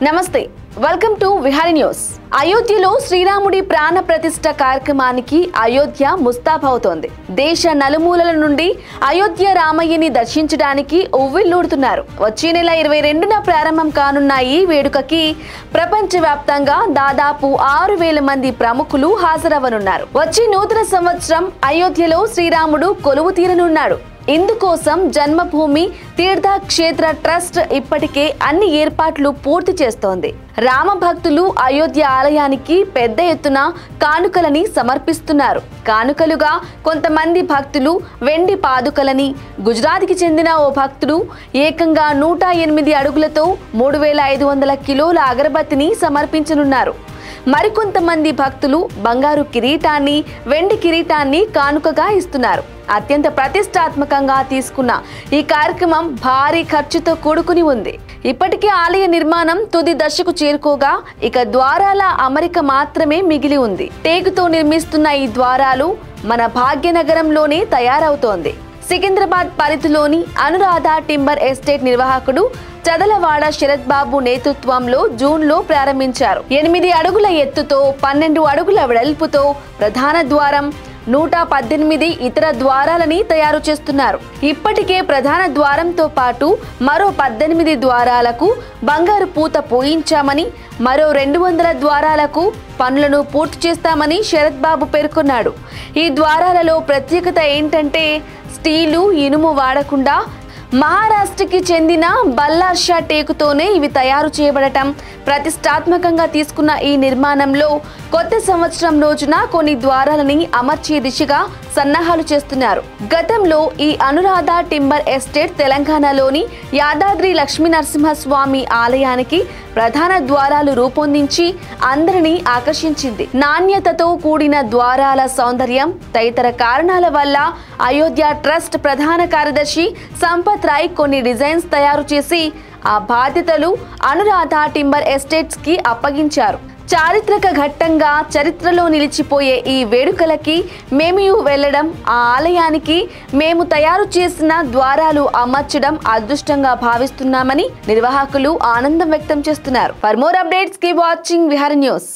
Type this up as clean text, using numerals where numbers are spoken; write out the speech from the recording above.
నమస్తే, welcome to Vihari news. అయోధ్యలో శ్రీరాముడి ప్రాణ ప్రతిష్ఠ కార్యక్రమానికి అయోధ్య ముస్తాబవుతోంది. దేశ నలుమూలల నుండి అయోధ్య రామయ్యని దర్శించడానికి ఉవ్విళ్లూడుతున్నారు. వచ్చే నెల 22న ప్రారంభం కానున్న ఈ వేడుకకి ప్రపంచవ్యాప్తంగా దాదాపు 6,000 మంది ప్రముఖులు హాజరవనున్నారు. వచ్చే నూతన సంవత్సరం అయోధ్యలో శ్రీరాముడు కొలువు తీరనున్నాడు. ఇందుకోసం జన్మభూమి తీర్థక్షేత్ర ట్రస్ట్ ఇప్పటికే అన్ని ఏర్పాట్లు పూర్తి చేస్తోంది. రామ భక్తులు అయోధ్య ఆలయానికి పెద్ద ఎత్తున కానుకలని సమర్పిస్తున్నారు. కానుకలుగా కొంతమంది భక్తులు వెండి పాదుకలని, గుజరాత్కి చెందిన ఓ భక్తుడు ఏకంగా 108 అడుగులతో 3,500 కిలోల అగరబత్తిని సమర్పించనున్నారు. మరికొంతమంది భక్తులు బంగారు కిరీటాన్ని, వెండి కిరీటాన్ని కానుకగా ఇస్తున్నారు. అత్యంత ప్రతిష్టాత్మకంగా తీసుకున్న ఈ కార్యక్రమం భారీ ఖర్చుతో కూడుకుని ఉంది. ఇప్పటికే ఆలయ నిర్మాణం తుది దశకు చేరుకోగా ఇక ద్వారాల అమరిక మాత్రమే మిగిలి ఉంది. టేకుతో నిర్మిస్తున్న ఈ ద్వారాలు మన భాగ్యనగరంలోనే తయారవుతోంది. సికింద్రాబాద్ పరిధిలోని అనురాధ టింబర్ ఎస్టేట్ నిర్వాహకుడు చదలవాడ శరత్ బాబు నేతృత్వంలో జూన్లో ప్రారంభించారు. 8 అడుగుల ఎత్తుతో 12 అడుగుల వెడల్పుతో ప్రధాన ద్వారం, 118 ఇతర ద్వారాలని తయారు చేస్తున్నారు. ఇప్పటికే ప్రధాన ద్వారంతో పాటు మరో 18 ద్వారాలకు బంగారు పూత పోయించామని, మరో 200 ద్వారాలకు పనులను పూర్తి చేస్తామని శరత్ బాబు పేర్కొన్నాడు. ఈ ద్వారాలలో ప్రత్యేకత ఏంటంటే స్టీలు, ఇనుము వాడకుండా మహారాష్ట్రకి చెందిన బల్లార్షా టేకుతోనే ఇవి తయారు చేయబడటం. ప్రతిష్టాత్మకంగా తీసుకున్న ఈ నిర్మాణంలో కొత్త సంవత్సరం రోజున కొన్ని ద్వారాలని అమర్చే దిశగా సన్నాహాలు చేస్తున్నారు. గతంలో ఈ అనురాధ టింబర్ ఎస్టేట్ తెలంగాణలోని యాదాద్రి లక్ష్మీనరసింహస్వామి ఆలయానికి ప్రధాన ద్వారాలు రూపొందించి అందరినీ ఆకర్షించింది. నాణ్యతతో కూడిన ద్వారాల సౌందర్యం తదితర కారణాల వల్ల అయోధ్య ట్రస్ట్ ప్రధాన కార్యదర్శి సంపత్ రాయ్ కొన్ని డిజైన్స్ తయారు చేసి ఆ బాధ్యతలు అనురాధ టింబర్ ఎస్టేట్స్ కి అప్పగించారు. చారిత్రక ఘట్టంగా చరిత్రలో నిలిచిపోయే ఈ వేడుకలకి మేము వెళ్లడం, ఆ ఆలయానికి మేము తయారు చేసిన ద్వారాలు అమర్చడం అదృష్టంగా భావిస్తున్నామని నిర్వాహకులు ఆనందం వ్యక్తం చేస్తున్నారు. For more updates keep watching Vihari news.